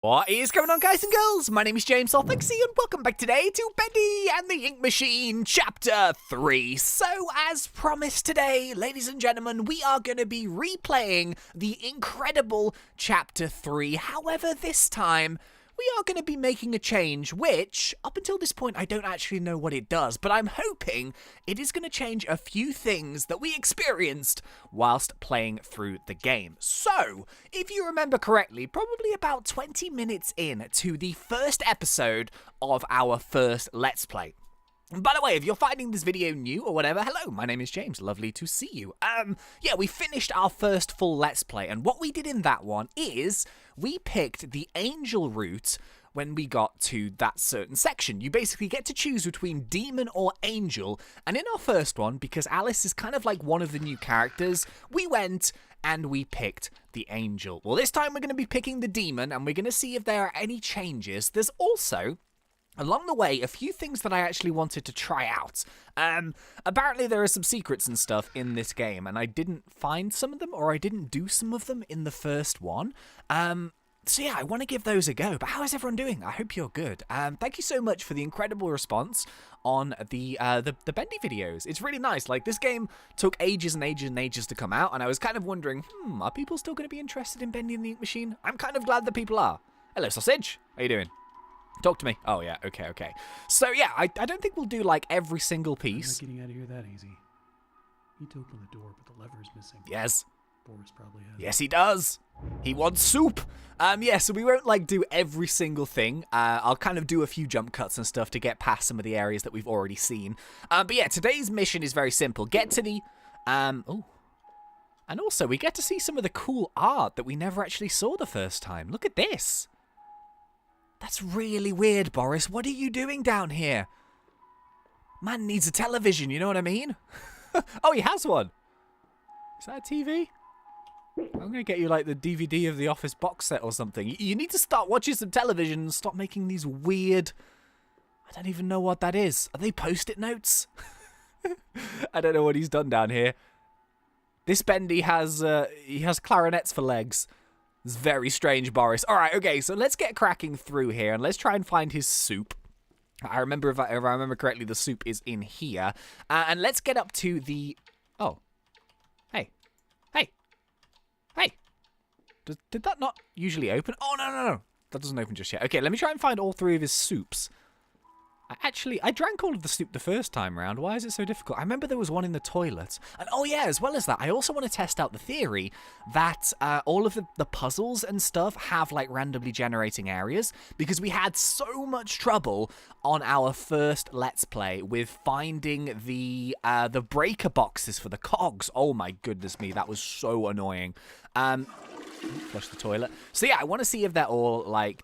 What is going on, guys and girls? My name is James ThnxCya and welcome back today to Bendy and the Ink Machine Chapter 3. So, as promised today, ladies and gentlemen, we are going to be replaying the incredible Chapter 3. However, this time, we are going to be making a change, which, up until this point, I don't actually know what it does, but I'm hoping it is going to change a few things that we experienced whilst playing through the game. So, if you remember correctly, probably about 20 minutes in to the first episode of our first Let's Play. By the way, if you're finding this video new or whatever, hello, my name is James, lovely to see you. Yeah, we finished our first full Let's Play, and what we did in that one is we picked the angel route when we got to that certain section. You basically get to choose between demon or angel, and in our first one, because Alice is kind of like one of the new characters, we went and we picked the angel. Well, this time we're going to be picking the demon, and we're going to see if there are any changes. There's also, along the way, a few things that I actually wanted to try out. Apparently there are some secrets and stuff in this game, and I didn't find some of them, or I didn't do some of them in the first one. So yeah, I want to give those a go. But how is everyone doing? I hope you're good. Thank you so much for the incredible response on the Bendy videos. It's really nice. Like, this game took ages and ages and ages to come out, and I was kind of wondering, are people still going to be interested in Bendy and the Ink Machine? I'm kind of glad that people are. Hello, Sausage. How you doing? Talk to me. Oh, yeah. Okay. So, yeah, I don't think we'll do, like, every single piece. I'm not getting out of here that easy. He to open the door, but the lever's missing. Yes. Boris probably has. Yes, he does. He wants soup. Yeah, so we won't, like, do every single thing. I'll kind of do a few jump cuts and stuff to get past some of the areas that we've already seen. But, yeah, today's mission is very simple. Get to the... Oh. And also, we get to see some of the cool art that we never actually saw the first time. Look at this. That's really weird, Boris. What are you doing down here? Man needs a television, you know what I mean? Oh, he has one. Is that a TV? I'm going to get you, like, the DVD of The Office box set or something. You need to start watching some television and stop making these weird... I don't even know what that is. Are they Post-it notes? I don't know what he's done down here. This Bendy has, he has clarinets for legs. It's very strange, Boris. All right, okay, so let's get cracking through here, and let's try and find his soup. I remember, if I remember correctly, the soup is in here. And let's get up to the... Oh. Hey. Did that not usually open? Oh, no. That doesn't open just yet. Okay, let me try and find all three of his soups. I drank all of the soup the first time round. Why is it so difficult? I remember there was one in the toilet. And oh yeah, as well as that, I also want to test out the theory that all of the puzzles and stuff have, like, randomly generating areas, because we had so much trouble on our first Let's Play with finding the breaker boxes for the cogs. Oh my goodness me, that was so annoying. Flush the toilet. So yeah, I want to see if they're all like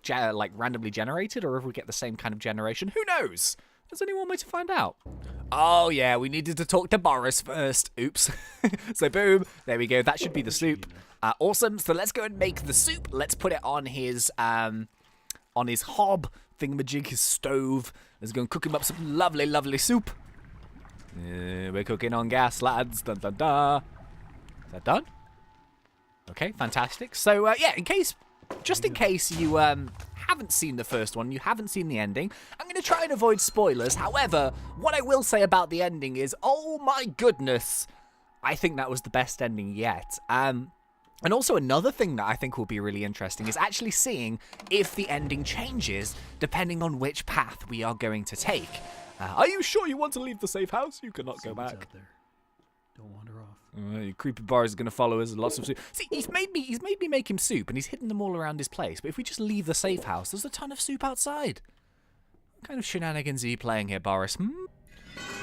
randomly generated, or if we get the same kind of generation. Who knows? There's only one way to find out. Oh yeah, we needed to talk to Boris first. Oops. So boom, there we go. That should be the soup. Awesome. So let's go and make the soup. Let's put it on his hob thingamajig, his stove. Let's go and cook him up some lovely soup. We're cooking on gas, lads. Dun dun dun. Is that done? Okay, fantastic. So, yeah, just in case you haven't seen the first one, you haven't seen the ending, I'm going to try and avoid spoilers. However, what I will say about the ending is, oh my goodness, I think that was the best ending yet. And also another thing that I think will be really interesting is actually seeing if the ending changes depending on which path we are going to take. Are you sure you want to leave the safe house? You cannot go back. Out there. Don't wander off. Creepy Boris is going to follow us. Lots of soup. See, he's made me make him soup, and he's hidden them all around his place. But if we just leave the safe house, there's a ton of soup outside. What kind of shenanigans are you playing here, Boris?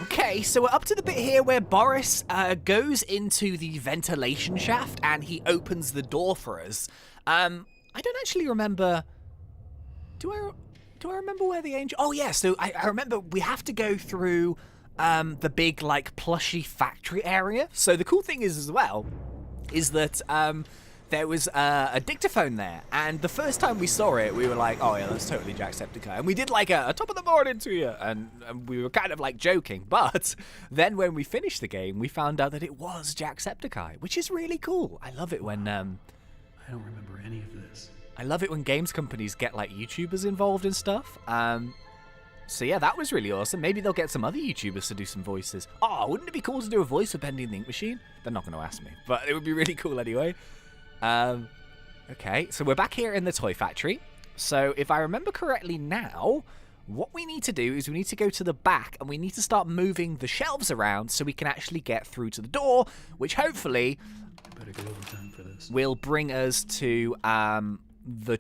Okay, so we're up to the bit here where Boris goes into the ventilation shaft, and he opens the door for us. I don't actually remember... Do I remember where the angel... Oh, yeah, so I remember we have to go through... the big, like, plushy factory area. So the cool thing is, as well, is that there was a dictaphone there. And the first time we saw it, we were like, oh, yeah, that's totally Jacksepticeye. And we did, like, a top of the morning to you. And we were kind of, like, joking. But then when we finished the game, we found out that it was Jacksepticeye, which is really cool. I love it when... I don't remember any of this. I love it when games companies get like YouTubers involved and stuff. So yeah, that was really awesome. Maybe they'll get some other YouTubers to do some voices. Oh, wouldn't it be cool to do a voice for Bendy the Ink Machine? They're not going to ask me, but it would be really cool anyway. Okay, so we're back here in the toy factory. So if I remember correctly now, what we need to do is we need to go to the back and we need to start moving the shelves around so we can actually get through to the door, which hopefully Better go overtime for this. will bring us to the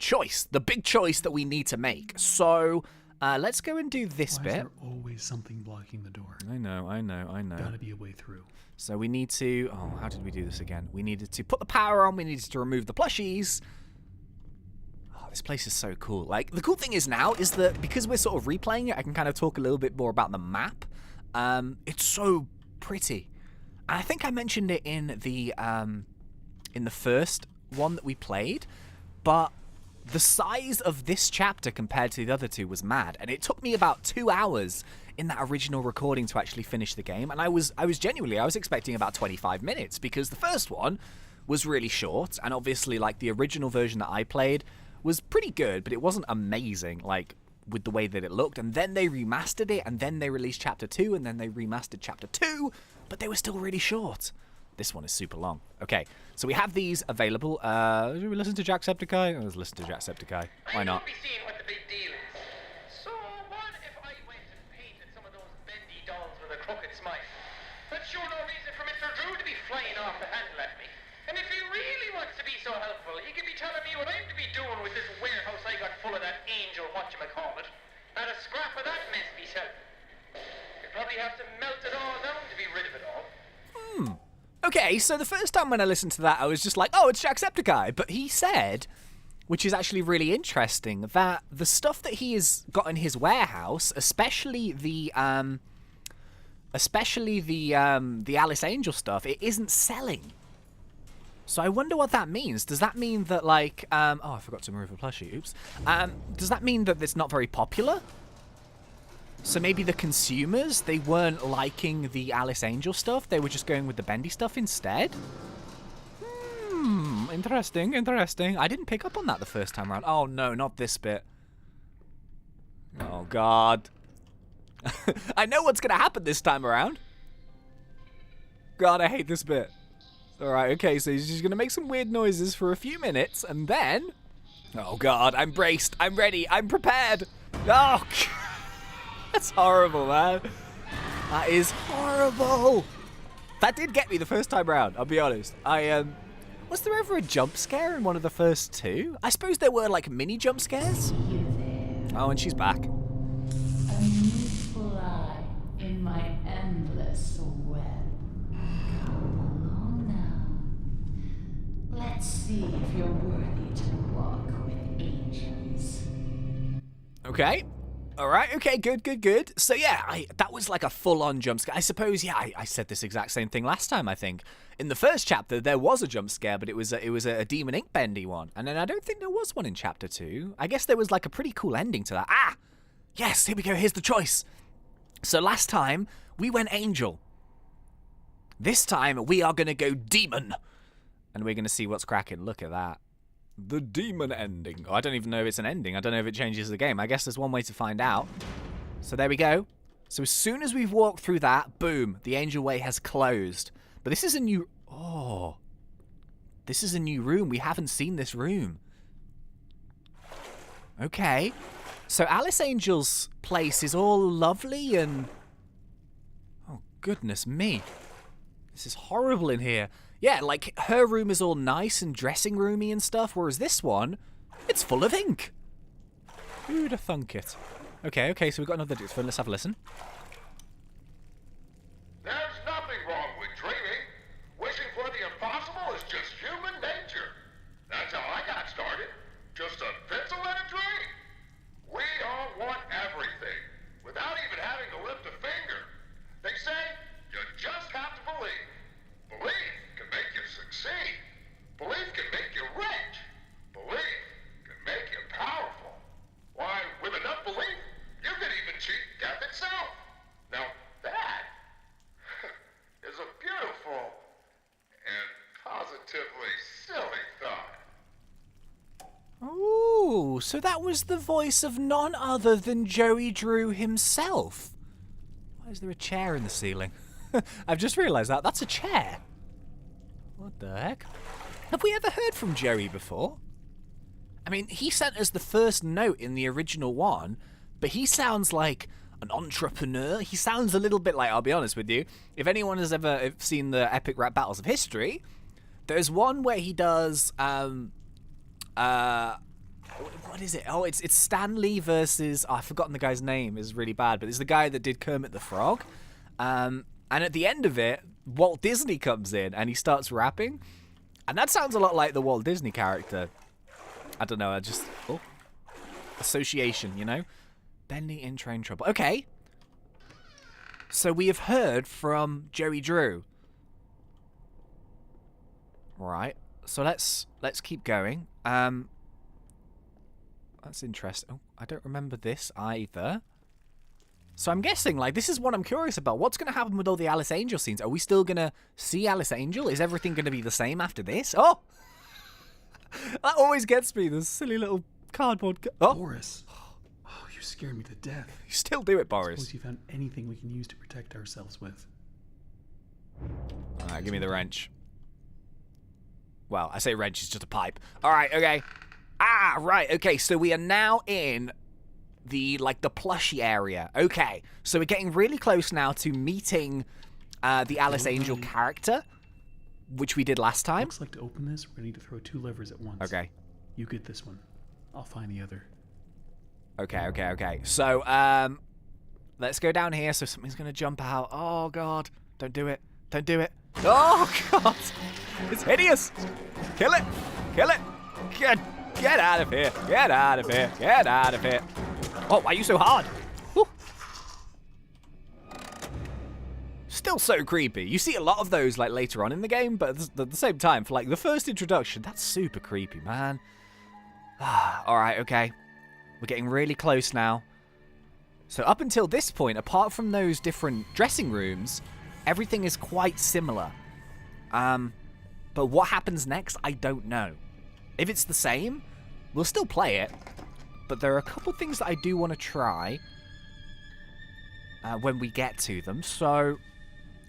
big choice that we need to make. So let's go and do this Why bit. is there always something blocking the door? I know. Gotta be a way through. So we need to... Oh, how did we do this again? We needed to put the power on. We needed to remove the plushies. Oh, this place is so cool. Like, the cool thing is now is that because we're sort of replaying it, I can kind of talk a little bit more about the map. It's so pretty. And I think I mentioned it in the first one that we played, but the size of this chapter compared to the other two was mad, and it took me about 2 hours in that original recording to actually finish the game. And I was expecting about 25 minutes because the first one was really short, and obviously like the original version that I played was pretty good, but it wasn't amazing like with the way that it looked. And then they remastered it, and then they released chapter 2, and then they remastered chapter 2, but they were still really short. This one is super long. Okay, so we have these available. Should we listen to Jacksepticeye? Let's listen to Jacksepticeye. Why not? Be seeing what the big deal is. So what if I went and painted some of those bendy dolls with a crooked smile? That's sure no reason for Mr. Drew to be flying off the handle at me. And if he really wants to be so helpful, he could be telling me what I'm to be doing with this warehouse I got full of that angel whatchamacallit. Not a scrap of that mess be selling. You'd probably have to melt it all down to be rid of it all. Okay, so the first time when I listened to that, I was just like, oh, it's Jacksepticeye. But he said, which is actually really interesting, that the stuff that he has got in his warehouse, especially the Alice Angel stuff, it isn't selling. So I wonder what that means. Does that mean that, like, oh, I forgot to remove a plushie. Oops. Does that mean that it's not very popular? So maybe the consumers, they weren't liking the Alice Angel stuff. They were just going with the Bendy stuff instead. Interesting. I didn't pick up on that the first time around. Oh, no, not this bit. Oh, God. I know what's going to happen this time around. God, I hate this bit. Alright, okay, so he's just going to make some weird noises for a few minutes, and then... Oh, God, I'm braced. I'm ready. I'm prepared. Oh, God. That's horrible, man. That is horrible. That did get me the first time round, I'll be honest. Was there ever a jump scare in one of the first two? I suppose there were, like, mini jump scares. Oh, and she's back. A useful eye in my endless web. Come along now. Let's see if you're worthy to walk with angels. Okay. All right. Okay. Good. So yeah, that was like a full-on jump scare. I suppose. Yeah, I said this exact same thing last time. I think in the first chapter there was a jump scare, but it was a demon ink bendy one, and then I don't think there was one in chapter 2. I guess there was like a pretty cool ending to that. Ah, yes. Here we go. Here's the choice. So last time we went angel. This time we are gonna go demon, and we're gonna see what's cracking. Look at that. The demon ending. Oh, I don't even know if it's an ending. I don't know if it changes the game. I guess there's one way to find out. So there we go. So as soon as we've walked through that, boom, the angel way has closed. But this is a new... Oh. This is a new room. We haven't seen this room. Okay. So Alice Angel's place is all lovely and... Oh, goodness me. This is horrible in here. Yeah, like, her room is all nice and dressing roomy and stuff, whereas this one, it's full of ink. Who'd have thunk it? Okay, so we've got another phone. Let's have a listen. There's nothing wrong with dreaming. Wishing for the impossible is just human nature. That's how I got started. Just a pencil and a dream. We all want everything, without even having to lift a finger. They say you just have to believe. Belief can make you succeed. Belief can make you rich. Belief can make you powerful. Why, with enough belief, you can even cheat death itself. so that was the voice of none other than Joey Drew himself. Why is there a chair in the ceiling? I've just realised that. That's a chair. What the heck? Have we ever heard from Joey before? I mean, he sent us the first note in the original one, but he sounds like an entrepreneur. He sounds a little bit like, I'll be honest with you, if anyone has ever seen the Epic Rap Battles of History, there's one where he does, what is it? Oh, it's Stan Lee versus, I've forgotten the guy's name, it's really bad, but it's the guy that did Kermit the Frog. And at the end of it, Walt Disney comes in and he starts rapping. And that sounds a lot like the Walt Disney character. I don't know, I just... Oh. Association, you know? Bendy in train trouble. Okay. So we have heard from Joey Drew. Right. So let's keep going. That's interesting. Oh, I don't remember this either. So I'm guessing, like, this is what I'm curious about. What's going to happen with all the Alice Angel scenes? Are we still going to see Alice Angel? Is everything going to be the same after this? Oh! That always gets me, this silly little cardboard... Oh! Boris. Oh, you scared me to death. You still do it, Boris. Suppose you found anything we can use to protect ourselves with. Alright, give me the wrench. Well, I say wrench, it's just a pipe. Alright, okay. Ah, right, okay, so we are now in the plushy area. Okay, so we're getting really close now to meeting the Alice Angel character, which we did last time. Looks like to open this, we're going to need to throw 2 levers at once. Okay. You get this one. I'll find the other. Okay. So, let's go down here so something's going to jump out. Oh, God. Don't do it. Don't do it. Oh, God. It's hideous. Kill it. Kill it. Get out of here. Get out of here. Get out of here. Oh, why are you so hard? Whew. Still so creepy. You see a lot of those, like, later on in the game, but at the same time, for, like, the first introduction, that's super creepy, man. Alright, okay. We're getting really close now. So up until this point, apart from those different dressing rooms, everything is quite similar. But what happens next, I don't know. If it's the same, we'll still play it. But there are a couple things that I do want to try when we get to them. So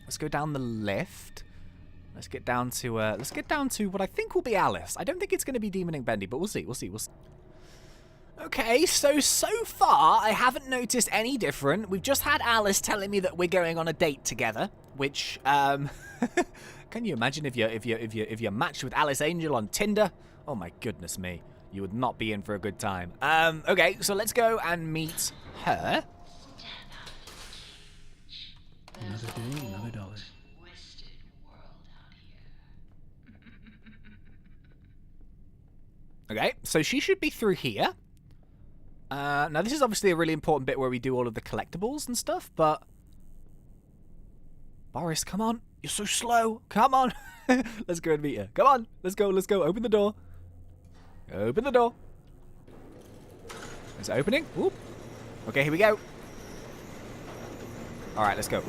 let's go down the lift. Let's get down to what I think will be Alice. I don't think it's going to be Demon Ink Bendy, but we'll see. Okay, so far I haven't noticed any different. We've just had Alice telling me that we're going on a date together, which can you imagine if you're matched with Alice Angel on Tinder? Oh my goodness me. You would not be in for a good time. Okay, so let's go and meet her. Another day, another dollar. Okay, so she should be through here. Now, this is obviously a really important bit where we do all of the collectibles and stuff, but... Boris, come on. You're so slow. Come on. Let's go and meet her. Come on. Let's go. Open the door. Open the door. Is it opening? Ooh. Okay, here we go. Alright, let's go.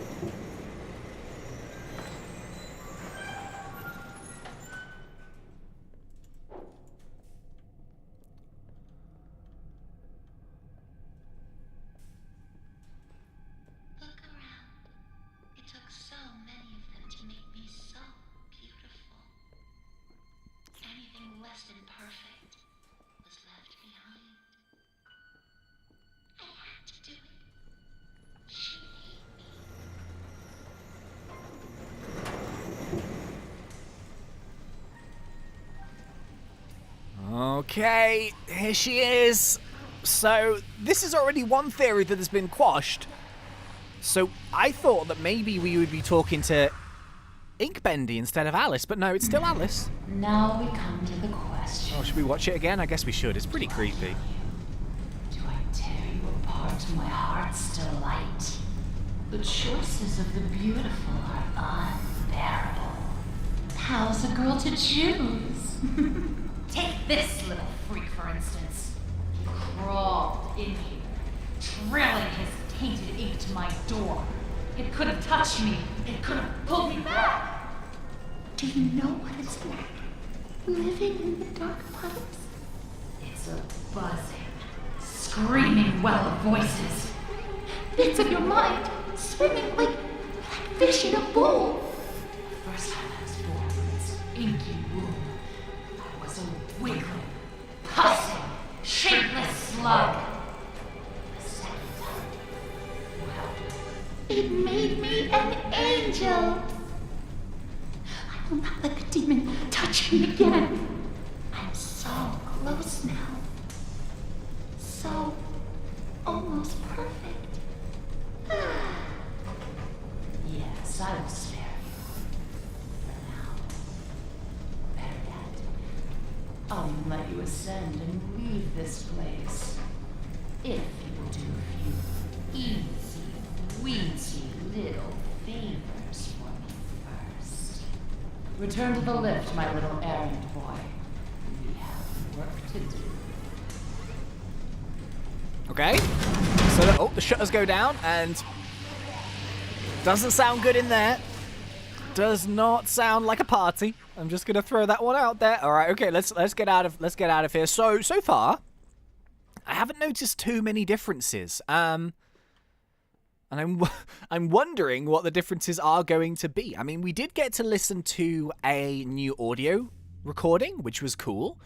Okay, here she is. So, this is already one theory that has been quashed. So, I thought that maybe we would be talking to Ink Bendy instead of Alice, but no, it's still Alice. Now we come to the question. Oh, should we watch it again? I guess we should. It's pretty creepy. Do I tear you apart to my heart's delight? The choices of the beautiful are unbearable. How's a girl to choose? Take this little freak, for instance. He crawled in here, trailing his tainted ink to my door. It could have touched me. It could have pulled me back. Do you know what it's like living in the dark pipes? It's a buzzing, screaming well of voices. Bits of your mind swimming like fish in a bowl. The first time I was born from its inky womb, I was a wiggling, pussing, shapeless slug. The second time, well, it made me an angel. I will not let the demon touch me again. I'm so close now. So almost perfect. Yes, I will spare you. For now. Better yet, I'll let you ascend and leave this place. If you will do a few easy, weensy little favors for me first. Return to the lift, my little errand boy. We have work to do. Okay. So, the shutters go down, and doesn't sound good in there. Does not sound like a party. I'm just gonna throw that one out there. All right. Okay. Let's get out of here. So far, I haven't noticed too many differences. And I'm wondering what the differences are going to be. I mean, we did get to listen to a new audio recording, which was cool.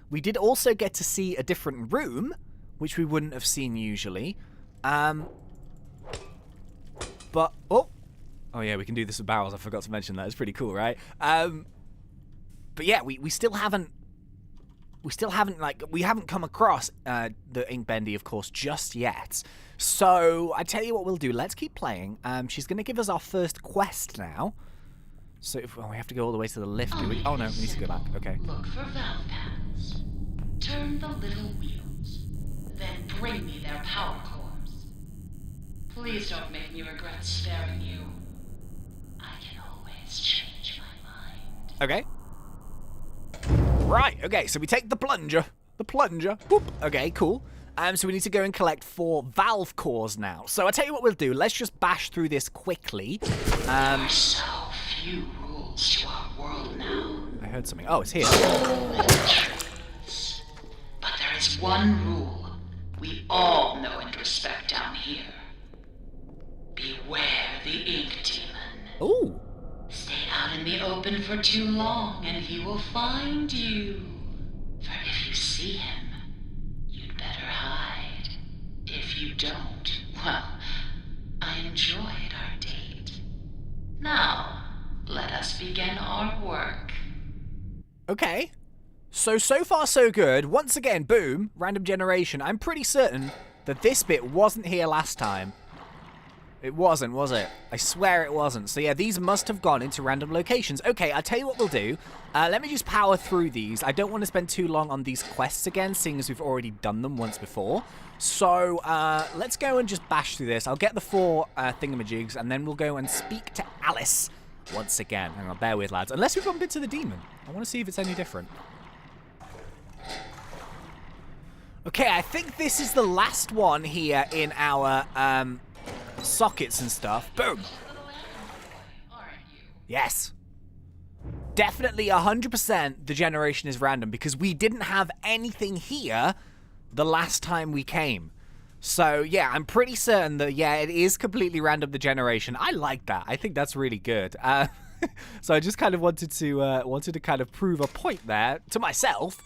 We did also get to see a different room, which we wouldn't have seen usually. But oh yeah, we can do this with barrels. I forgot to mention that. It's pretty cool, right? But yeah, we still haven't we haven't come across the Ink Bendy, of course, just yet. So I tell you what we'll do. Let's keep playing. She's gonna give us our first quest now. So we have to go all the way to the lift, do we? Oh no, we need to go back. Okay. Look for valve pads. Turn the little wheels. Then bring me their power cores. Please don't make me regret sparing you. I can always change my mind. Okay. Right, okay, so we take the plunger. Boop. Okay, cool. So we need to go and collect 4 valve cores now. So I tell you what we'll do. Let's just bash through this quickly. There are so few rules to our world now. I heard something. Oh, it's here. But there is one rule we all know and respect down here. Beware the ink demon. Ooh. Stay out in the open for too long and he will find you. For if you see him, you'd better hide. If you don't, well, I enjoyed our date. Now, let us begin our work. Okay. So far so good. Once again, boom, random generation. I'm pretty certain that this bit wasn't here last time. It wasn't, was it? I swear it wasn't. So yeah, these must have gone into random locations. Okay, I'll tell you what we'll do. Let me just power through these. I don't want to spend too long on these quests again, seeing as we've already done them once before. So let's go and just bash through this. I'll get the 4 thingamajigs, and then we'll go and speak to Alice once again. Hang on, bear with, lads. Unless we bump into the demon. I want to see if it's any different. Okay, I think this is the last one here in our sockets and stuff. Boom. Yes. Definitely 100% the generation is random because we didn't have anything here the last time we came. So yeah, I'm pretty certain that yeah, it is completely random the generation. I like that. I think that's really good. So I just kind of wanted to kind of prove a point there to myself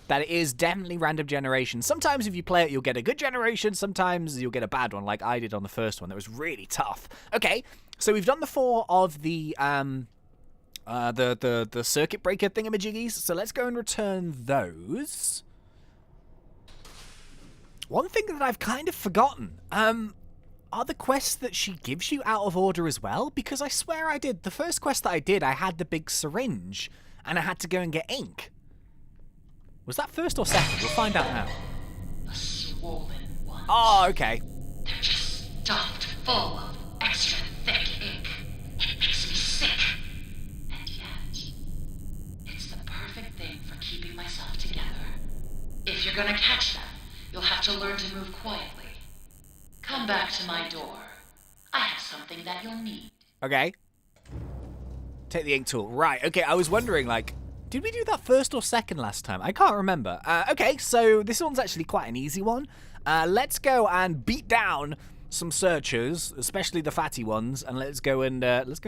that it is definitely random generation. Sometimes if you play it, you'll get a good generation. Sometimes you'll get a bad one, like I did on the first one. That was really tough. Okay, so we've done the 4 of the circuit breaker thingamajiggies. So let's go and return those. One thing that I've kind of forgotten, are the quests that she gives you out of order as well? Because I swear I did. The first quest that I did, I had the big syringe, and I had to go and get ink. Was that first or second? We'll find out now. The swollen ones. Oh, okay. They're just stuffed full of extra thick ink. It makes me sick. And yet, it's the perfect thing for keeping myself together. If you're gonna catch them, you'll have to learn to move quietly. Come back to my door. I have something that you'll need. Okay. Take the ink tool. Right, okay, I was wondering, like, Did we do that first or second last time? I can't remember. Okay, so this one's actually quite an easy one. Let's go and beat down some searchers, especially the fatty ones, and let's go and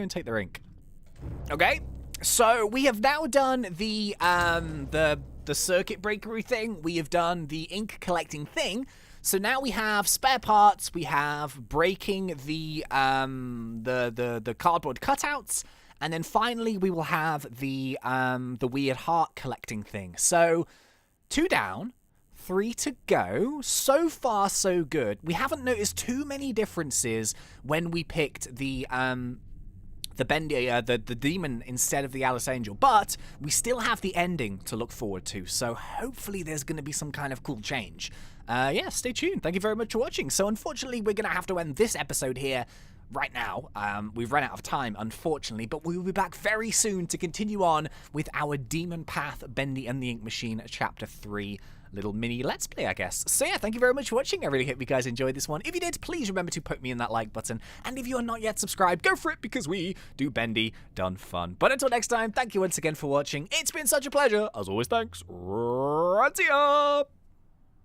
take their ink. Okay, so we have now done the circuit breakery thing. We have done the ink collecting thing. So now we have spare parts. We have breaking the cardboard cutouts, and then finally we will have the weird heart collecting thing. So 2 down, 3 to go. So far, so good. We haven't noticed too many differences when we picked the Bendy, the demon instead of the Alice Angel, but we still have the ending to look forward to, so hopefully there's going to be some kind of cool change. Yeah, stay tuned. Thank you very much for watching. So unfortunately, we're going to have to end this episode here right now. We've run out of time, unfortunately, but we will be back very soon to continue on with our Demon Path, Bendy and the Ink Machine, Chapter 3. Little mini let's play, I guess. So yeah, thank you very much for watching. I really hope you guys enjoyed this one. If you did, please remember to poke me in that like button, and if you are not yet subscribed, go for it, because we do Bendy done fun. But until next time, thank you once again for watching. It's been such a pleasure. As always, thanks. ThnxCya.